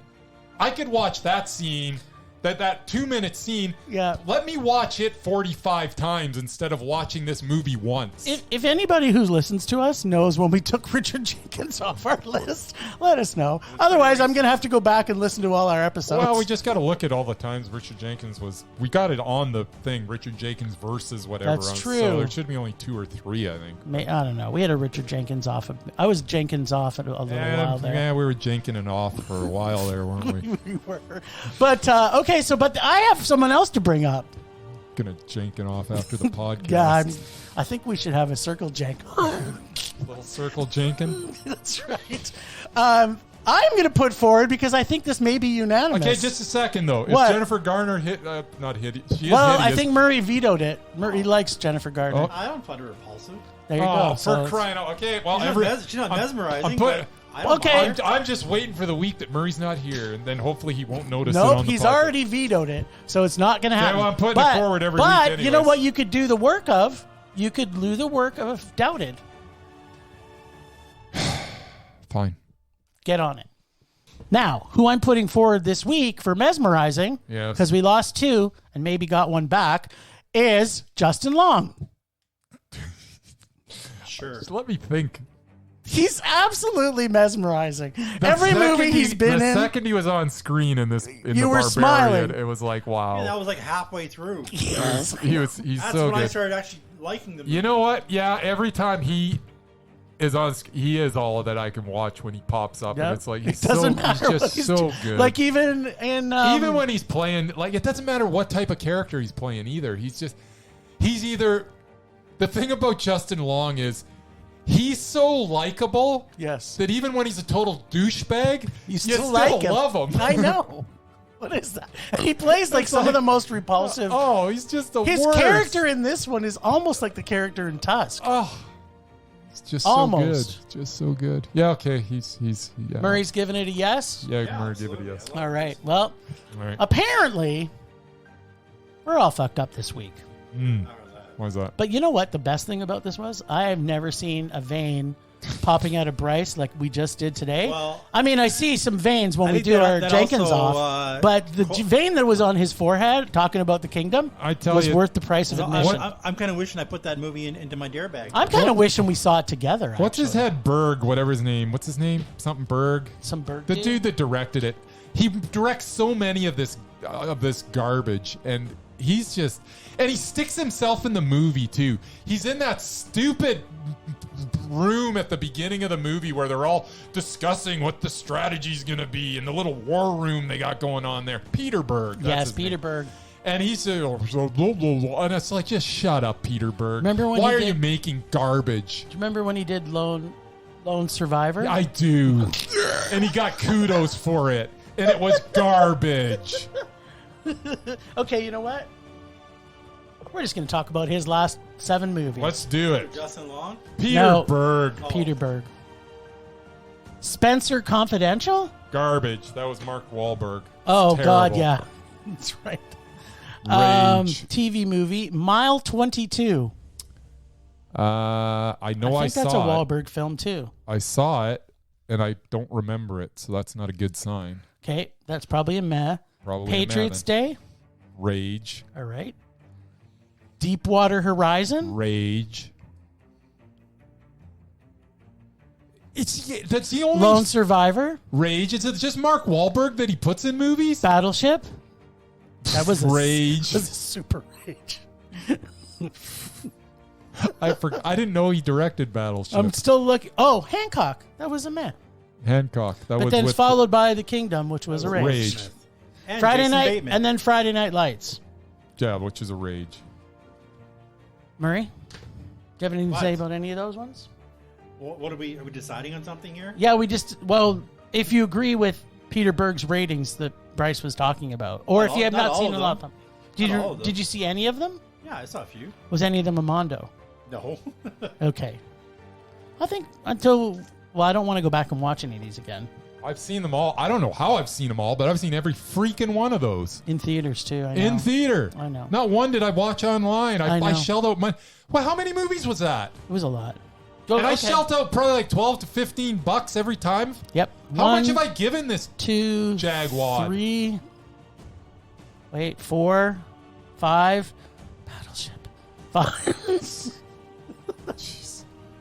I could watch that scene. That 2-minute scene. Yeah. Let me watch it 45 times instead of watching this movie once. If anybody who listens to us knows when we took Richard Jenkins off our list, let us know. Otherwise, I'm going to have to go back and listen to all our episodes. Well, we just got to look at all the times Richard Jenkins was. We got it on the thing, Richard Jenkins versus whatever. That's on, true. So there should be only 2 or 3, I think. I don't know. We had a Richard Jenkins off. I was Jenkins off a little while there. Yeah, we were Jenkining off for a while there, weren't we? We were. But, okay, but I have someone else to bring up. Gonna Jenkin off after the podcast. Yeah, I think we should have a circle jank. Little circle Jenkin. That's right. I'm going to put forward because I think this may be unanimous. Okay, just a second though. What? Is Jennifer Garner not hit? She is Well, hideous. I think Murray vetoed it. Murray likes Jennifer Gardner. Oh. I don't find her repulsive. There you Oh, go. for So- crying out! Okay, well, She's not mesmerizing. I'm put- but I don't Okay. mind her. I'm just waiting for the week that Murray's not here, and then hopefully he won't notice it Nope, on the he's podcast. already vetoed it, so it's not going to happen. well, I'm putting it forward every week But you know anyways. what you could do the work of? You could do the work of Doubted. Fine. Get on it. Now, who I'm putting forward this week for mesmerizing, Yes. because we lost 2 and maybe got 1 back, is Justin Long. Sure. Just let me think. He's absolutely mesmerizing. Every movie he's been the in. second he was on screen in this, in You the were Barbarian, smiling. it was like, wow. Yeah, that was like halfway through. He's That's so when I good. started actually liking them. You know what? Yeah, every time he is on, he is all that I can watch when he pops up, Yep. and it's like It he's doesn't so matter he's what just he's so doing. good. Like even in even when he's playing, like it doesn't matter what type of character he's playing either. He's either the thing about Justin Long is He's so likable Yes. that even when he's a total douchebag, you still like him. love him. I know. What is that? He plays like some of the most repulsive. Oh, he's just the His worst. character in this one is almost like the character in Tusk. Oh, it's just Almost. so good. Just so good. Yeah, okay. He's yeah. Murray's giving it a yes. Yeah, Murray give it a yes. All right. Well, All right. apparently, we're all fucked up this week. Why is that? But you know what? The best thing about this was I have never seen a vein popping out of Bryce like we just did today. Well, I mean, I see some veins when I we think do that- our that Jenkins also, off, but the vein that was on his forehead talking about the kingdom I tell was you- worth the price of admission. I'm kind of wishing I put that movie into my dare bag. I'm kind of wishing we saw it together. What's his actually. head? Berg, whatever his name. What's his name? Something Berg. Some Berg The dude that directed it. He directs so many of this garbage, and he's just, and he sticks himself in the movie too. He's in that stupid room at the beginning of the movie where they're all discussing what the strategy's gonna be in the little war room they got going on there. Peter Berg. That's Yes, his name. Peter Berg. And he's and it's like, just shut up, Peter Berg. Remember when Why he are you did- making garbage? Do you remember when he did Lone Survivor? I do. And he got kudos for it. And it was garbage. Okay, you know what? We're just going to talk about his last 7 movies. Let's do it. Justin Long? Peter No. Berg. Peter Berg. Spencer Confidential? Garbage. That was Mark Wahlberg. Oh, Terrible. God, yeah. That's right. Rage. TV movie, Mile 22. I know I I think that's a saw it. Wahlberg film, too. I saw it, and I don't remember it, so that's not a good sign. Okay, that's probably a meh. Probably Patriots a meh, Day? Rage. All right. Deepwater Horizon? Rage. That's the only Lone Survivor? Rage. Is it just Mark Wahlberg that he puts in movies? Battleship? That was Rage. That was a super rage. I didn't know he directed Battleship. I'm still looking. Oh, Hancock. That was a meh. Hancock. That But was then it's with followed by The Kingdom, which was a rage. Rage. And Friday Jason night, Bateman. and then Friday Night Lights. Yeah, which is a rage. Murray, do you have anything to What? say about any of those ones? What are we deciding on something here? Yeah, if you agree with Peter Berg's ratings that Bryce was talking about, or Not if you have all- not not all seen of a lot of them, Not all of them. did you see any of them? Yeah, I saw a few. Was any of them a Mondo? No. Okay. I think I don't want to go back and watch any of these again. I've seen them all. I don't know how I've seen them all, but I've seen every freaking one of those. In theaters, too. I know. In theater. I know. Not one did I watch online. I know. I shelled out money. Well, how many movies was that? It was a lot. And I Okay. shelled out probably like $12 to $15 every time. Yep. How much 1, have I given this? 2, Jaguar? 3, 4, 5, Battleship, 5,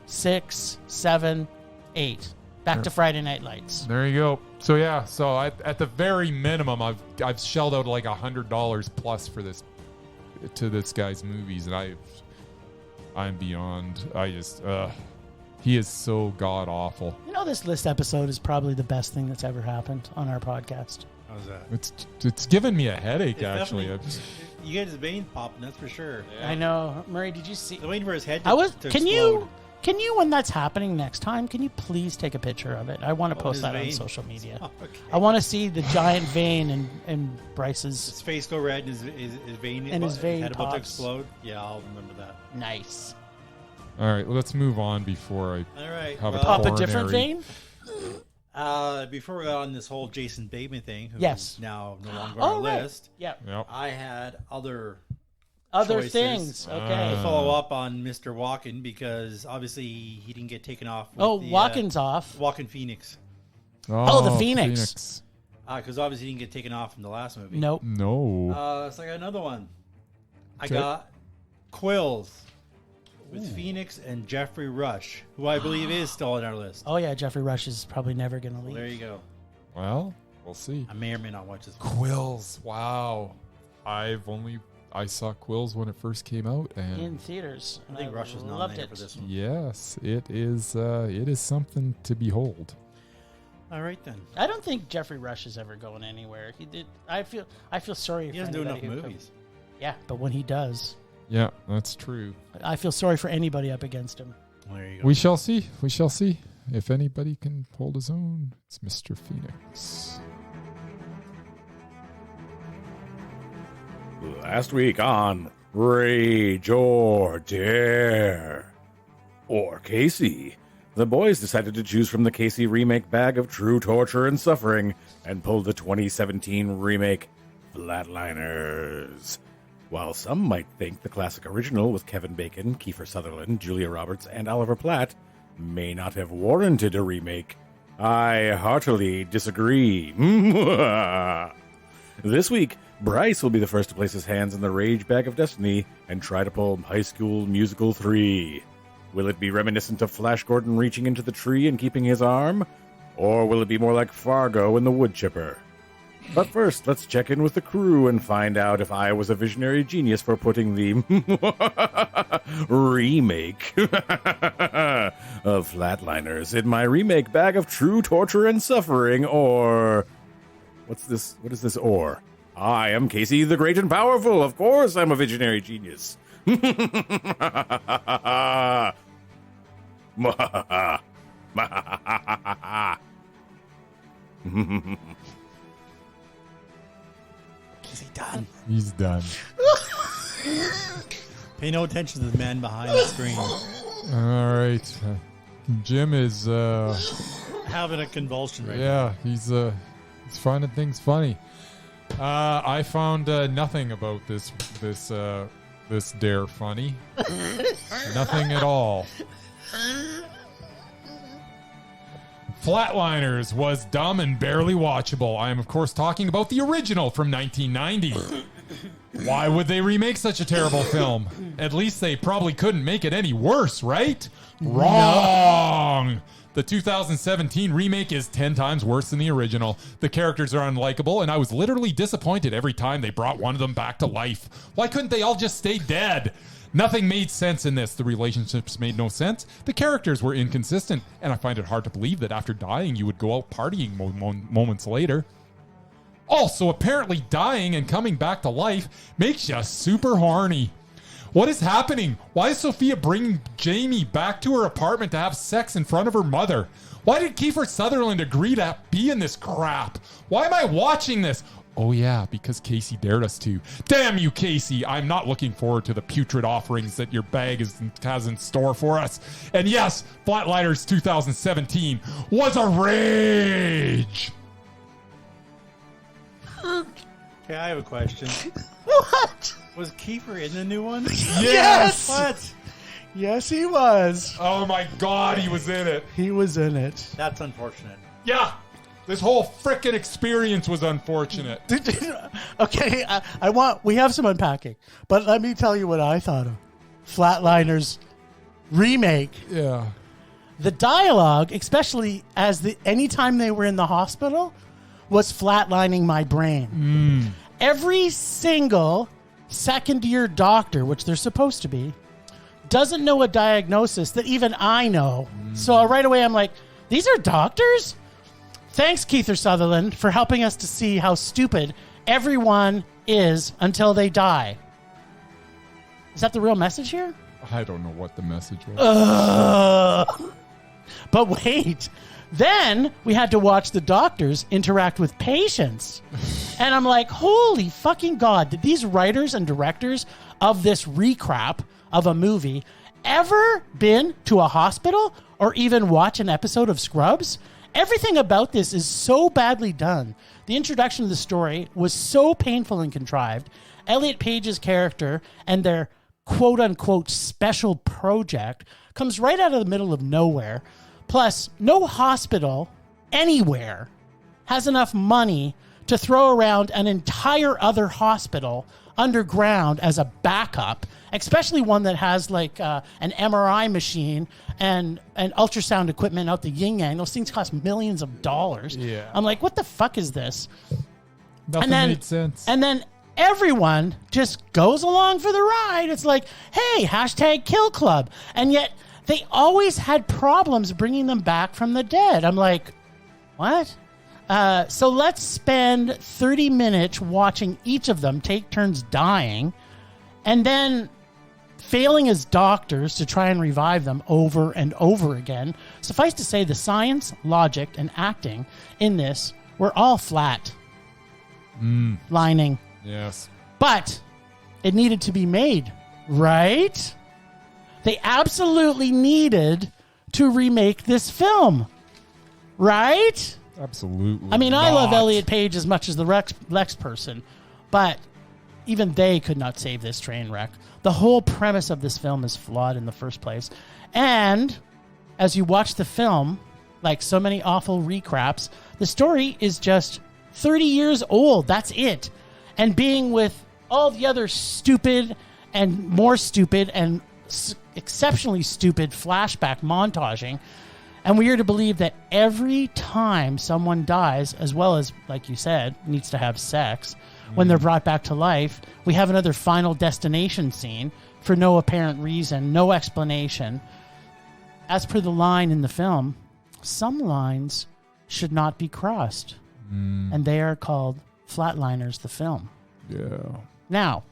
6, 7, 8. Back to Friday Night Lights. There you go. So yeah, at the very minimum, I've shelled out like $100 plus for this guy's movies, and I'm beyond. He is so god awful. You know, this list episode is probably the best thing that's ever happened on our podcast. How's that? It's given me a headache It's actually. definitely- You get his vein popping, that's for sure. I know, Murray. Did you see? I'm waiting for his head to, I was. to Can explode. you when that's happening next time? Can you please take a picture of it? I want to What, post his that on vein? social media. Oh, okay. I want to see the giant vein in Bryce's. His face go red and his vein And his vein head about to pops. explode. Yeah, I'll remember that. Nice. All right, let's move on before I All right. have Pop a a different coronary. vein. Before we go on this whole Jason Bateman thing, who's Yes. now no longer on our right. list, Yeah. Yep. I had other Other choices. things. Okay. follow up on Mr. Walken because obviously he didn't get taken off. With Oh, the, Walken's off. Walken Phoenix. Oh, the Phoenix. Because obviously he didn't get taken off from the last movie. Nope. No. So I got another one. I Okay. got Quills with Phoenix and Jeffrey Rush, who I believe is still on our list. Oh yeah, Jeffrey Rush is probably never gonna leave. There you go. Well, we'll see. I may or may not watch this. Quills. Wow. I saw Quills when it first came out, and In theaters. I think Rush was loved nominated it. for this one. yes, it is something to behold. All right then. I don't think Jeffrey Rush is ever going anywhere. He did. I feel sorry. He for doesn't do enough anybody who movies. Yeah, but when he does, Yeah, that's true. I feel sorry for anybody up against him. There you go. We shall see. We shall see. If anybody can hold his own, it's Mr. Phoenix. Last week on Rage or Dare, or Casey, the boys decided to choose from the Casey remake bag of true torture and suffering and pulled the 2017 remake Flatliners. While some might think the classic original with Kevin Bacon, Kiefer Sutherland, Julia Roberts, and Oliver Platt may not have warranted a remake, I heartily disagree. This week, Bryce will be the first to place his hands in the rage bag of destiny and try to pull High School Musical 3. Will it be reminiscent of Flash Gordon reaching into the tree and keeping his arm? Or will it be more like Fargo and the wood chipper? But first, let's check in with the crew and find out if I was a visionary genius for putting the remake of Flatliners in my remake bag of true torture and suffering, or... What is this or? I am Casey the Great and Powerful. Of course I'm a visionary genius. Is he done? He's done. Pay no attention to the man behind the screen. All right. Jim is, Having a convulsion right now. yeah, he's finding things funny. I found nothing about this dare funny. Nothing at all. Flatliners was dumb and barely watchable. I am, of course, talking about the original from 1990. Why would they remake such a terrible film? At least they probably couldn't make it any worse, right? Wrong! The 2017 remake is 10 times worse than the original. The characters are unlikable, and I was literally disappointed every time they brought one of them back to life. Why couldn't they all just stay dead? Nothing made sense in this. The relationships made no sense. The characters were inconsistent, and I find it hard to believe that after dying, you would go out partying moments later. Also, apparently dying and coming back to life makes you super horny. What is happening? Why is Sophia bringing Jamie back to her apartment to have sex in front of her mother? Why did Kiefer Sutherland agree to be in this crap? Why am I watching this? Oh yeah, because Casey dared us to. Damn you, Casey! I'm not looking forward to the putrid offerings that your bag has in store for us. And yes, Flatliners 2017 was a rage! Okay, I have a question. What? Was Kiefer in the new one? Yes! What? Yes, he was. Oh my god, he was in it. He was in it. That's unfortunate. Yeah! This whole frickin' experience was unfortunate. Okay, we have some unpacking, but let me tell you what I thought of Flatliners remake. Yeah. The dialogue, especially anytime they were in the hospital, was flatlining my brain. Every single second-year doctor, which they're supposed to be, doesn't know a diagnosis that even I know. So right away I'm like, these are doctors? Thanks, Kiefer Sutherland, for helping us to see how stupid everyone is until they die. Is that the real message here? I don't know what the message was. But wait. Then we had to watch the doctors interact with patients. And I'm like, holy fucking God, did these writers and directors of this recrap of a movie ever been to a hospital or even watch an episode of Scrubs? Everything about this is so badly done. The introduction of the story was so painful and contrived. Elliot Page's character and their quote-unquote special project comes right out of the middle of nowhere. Plus, no hospital anywhere has enough money to throw around an entire other hospital underground as a backup, especially one that has like an MRI machine and ultrasound equipment out the yin-yang. Those things cost millions of dollars. Yeah. I'm like, what the fuck is this? Nothing made sense. And then everyone just goes along for the ride. It's like, hey, #Kill Club. And yet they always had problems bringing them back from the dead. I'm like, what? So let's spend 30 minutes watching each of them take turns dying and then failing as doctors to try and revive them over and over again. Suffice to say, the science, logic, and acting in this were all flat. Lining. Yes. But it needed to be made, right? They absolutely needed to remake this film, right? Absolutely. I mean, I love not. Elliot Page as much as the Lex person, but even they could not save this train wreck. The whole premise of this film is flawed in the first place. And as you watch the film, like so many awful recraps, the story is just 30 years old. That's it. And being with all the other stupid and more stupid and exceptionally stupid flashback montaging. And we are to believe that every time someone dies, as well as, like you said, needs to have sex, when they're brought back to life, we have another final destination scene for no apparent reason, no explanation. As per the line in the film, some lines should not be crossed. And they are called Flatliners, the film. Yeah. Now,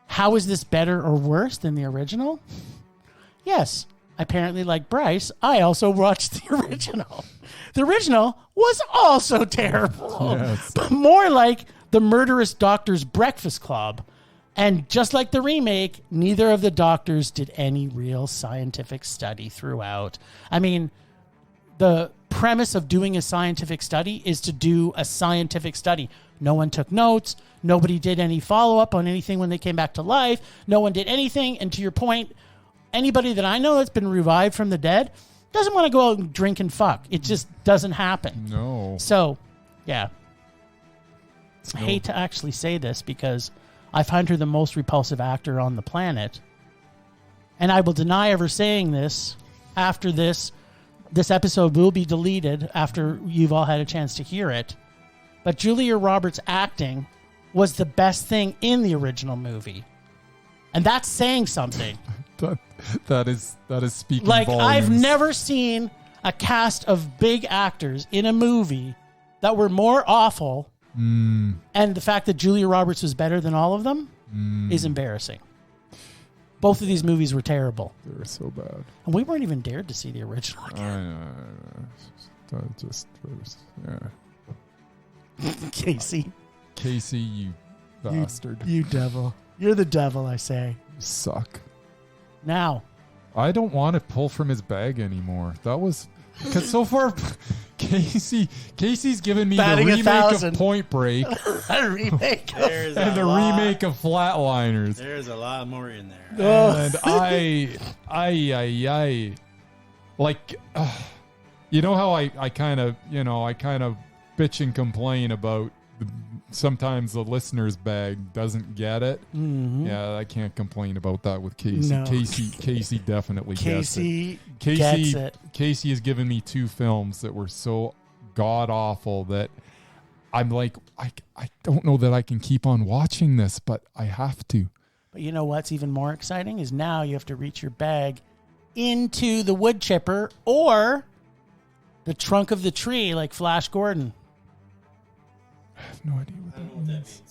how is this better or worse than the original? Yes, apparently, like Bryce, I also watched the original. The original was also terrible, Yes. but more like the Murderous Doctor's Breakfast Club. And just like the remake, neither of the doctors did any real scientific study throughout. I mean, the premise of doing a scientific study is to do a scientific study. No one took notes. Nobody did any follow-up on anything when they came back to life. No one did anything. And to your point, anybody that I know that's been revived from the dead doesn't want to go out and drink and fuck. It just doesn't happen. No. So, yeah. I hate to actually say this because I find her the most repulsive actor on the planet. And I will deny ever saying this after this. This episode will be deleted after you've all had a chance to hear it. But Julia Roberts' acting was the best thing in the original movie. And that's saying something. That is speaking Like, volumes. I've never seen a cast of big actors in a movie that were more awful. And the fact that Julia Roberts was better than all of them is embarrassing. Both of these movies were terrible. They were so bad. And we weren't even dared to see the original I again. know. Yeah. Casey. Casey, you bastard. You devil. You're the devil, I say. You suck. Now. I don't want to pull from his bag anymore. That was... Because so far, Casey's given me Batting the remake 1,000. of Point Break A remake. There's and the remake of Flatliners. There's a lot more in there. And like, you know how I kind of bitch and complain about sometimes the listener's bag doesn't get it. Mm-hmm. Yeah, I can't complain about that with Casey. No. Casey definitely gets it. Gets it. Casey has given me two films that were so god awful that I'm like, I don't know that I can keep on watching this, but I have to. But you know what's even more exciting is now you have to reach your bag into the wood chipper or the trunk of the tree like Flash Gordon. I have no idea what that means.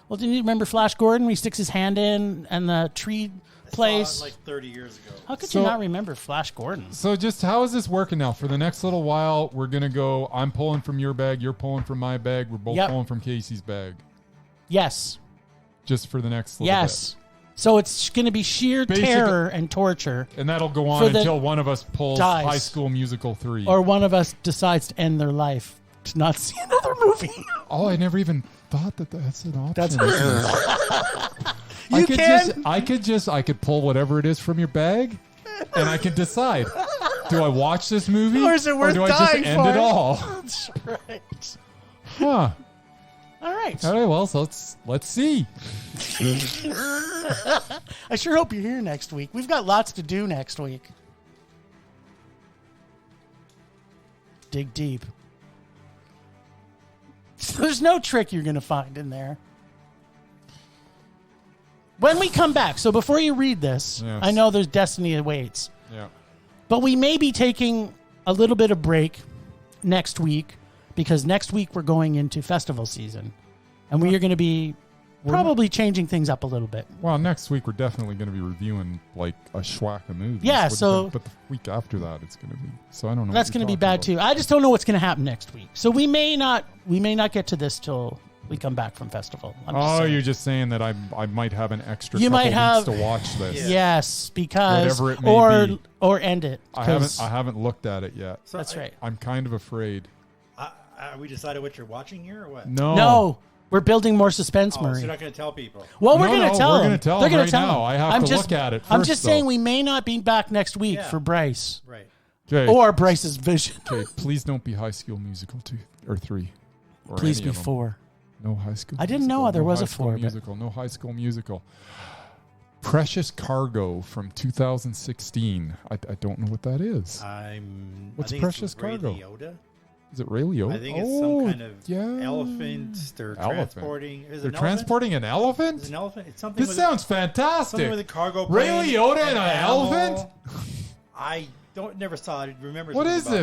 Well, didn't you remember Flash Gordon? Where he sticks his hand in and the tree plays. Saw it like 30 years ago. How could So- you not remember Flash Gordon? So just how is this working now? For the next little while, we're going to go, I'm pulling from your bag, you're pulling from my bag, we're both Yep. pulling from Casey's bag. Yes. Just for the next little Yes. So it's going to be sheer Basic- terror and torture, bit. And that'll go For on the- until one of us pulls dies. High School Musical 3. or one of us decides to end their life to not see another movie. Oh, I never even thought that that's an option. That's I could pull whatever it is from your bag, and I can decide. Do I watch this movie, Or is it worth do I just dying end for? it all? That's right. Huh. All right. All right. Well, so let's see. I sure hope you're here next week. We've got lots to do next week. Dig deep. There's no trick you're going to find in there. When we come back, so before you read this, Yes. I know there's destiny awaits, Yeah. but we may be taking a little bit of break next week because next week we're going into festival season. And we are going to be probably changing things up a little bit. Well, next week we're definitely going to be reviewing like a schwack of movies. Yeah, but the week after that it's going to be. So I don't know. That's going to be bad too. I just don't know what's going to happen next week. So we may not get to this till we come back from festival. You're just saying that I might have an extra You couple might have weeks to watch this. Yes, because Whatever it may be. or end it. I haven't looked at it yet. So That's right. I'm kind of afraid. We decided what you're watching here or what? No, we're building more suspense, So Murray. you're not going to tell people. Well, we're No, going to tell we're them. gonna tell They're them gonna right tell now. them. I have to look at it I'm first, just though. saying we may not be back next week Yeah. for Bryce Right. Okay. or Bryce's vision. Okay, please don't be High School Musical 2 or 3. Or Please any be of them. 4. No High School. I didn't Musical, know there no was a High School 4, but- musical. No High School Musical. Precious Cargo from 2016. I don't know what that is. What's I think Precious it's Ray Cargo? Liotta. Is it Ray Liotta? I think it's some kind of yeah. elephant. They're Elephant. transporting. Is it They're an transporting an elephant? elephant? Is it an elephant? It's something. This with sounds something fantastic. with a cargo Ray plane, Liotta and an animal. elephant? I never saw it. Remember? What something is about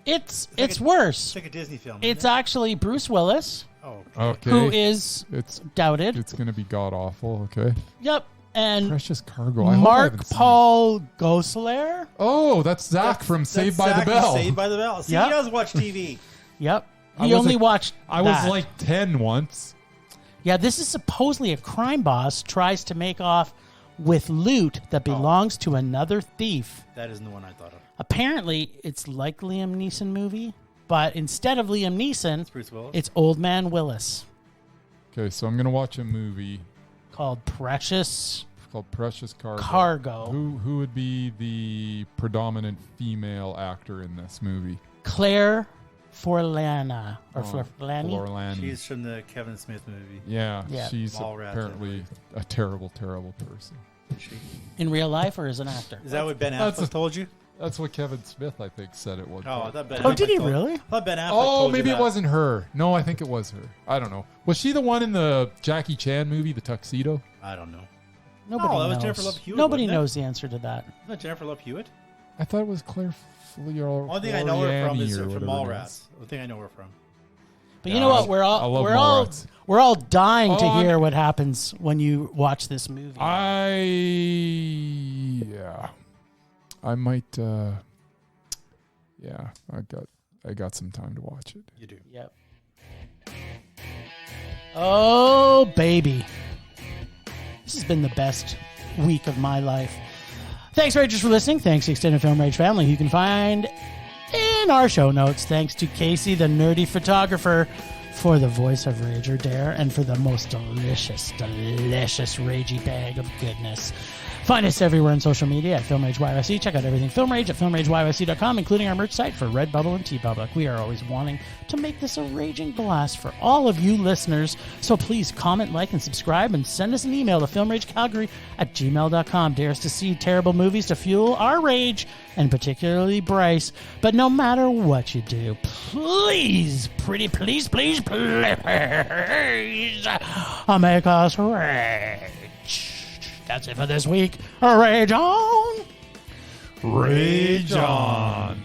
this? It's worse. It's like a Disney film. It's isn't it? actually Bruce Willis, Oh, Okay. who is It's doubted. it's going to be god awful. Okay. Yep. And Precious Cargo. I hope I Mark haven't seen it. Paul Gosselaar. Oh, that's Zach from Saved by the Bell. Saved by the Bell. See, Yep. he does watch TV. Yep. I He was only like- watched I was that. like 10 once. Yeah, this is supposedly a crime boss tries to make off with loot that belongs to another thief. That isn't the one I thought of. Apparently, it's like Liam Neeson movie, but instead of Liam Neeson, It's Bruce Willis. it's Old Man Willis Okay, so I'm going to watch a movie called Precious called Precious Cargo. Cargo. Who would be the predominant female actor in this movie? Claire Forlani or Forlani. Florlani. She's from the Kevin Smith movie. Yeah, Yeah. she's Mallrats, apparently a terrible, terrible person. Is she? In real life or as an actor? Is that what Ben That's Affleck a- told you? That's what Kevin Smith, I think, said it was. Oh, I thought Ben. Oh, Affleck did he told- really? I thought Ben Affleck. Oh, told you maybe it that. wasn't her. No, I think it was her. I don't know. Was she the one in the Jackie Chan movie, The Tuxedo? I don't know. Nobody that was knows. Jennifer Love Hewitt, Nobody wasn't it? knows the answer to that. Isn't that Jennifer Love Hewitt? I thought it was Claire Floriani. Only thing I know her from is or from whatever it Mallrats. is. The thing I know her from. But Yeah, you know what? I love We're all dying to Oh, hear what happens when you watch this movie. I might. Yeah, I got some time to watch it. You do. Yep. Oh, baby. This has been the best week of my life. Thanks, Ragers, for listening. Thanks to Extended Film Rage family, who you can find in our show notes. Thanks to Casey, the nerdy photographer, for the voice of Rage or Dare and for the most delicious, delicious ragey bag of goodness. Find us everywhere on social media at Film Rage YYC. Check out everything Film Rage at filmrageYYC.com, including our merch site for Redbubble and TeePublic. We are always wanting to make this a raging blast for all of you listeners. So please comment, like, and subscribe, and send us an email to filmragecalgary@gmail.com. Dare us to see terrible movies to fuel our rage, and particularly Bryce. But no matter what you do, please, pretty please, please, please, make us rage. That's it for this week. Rage on! Rage on.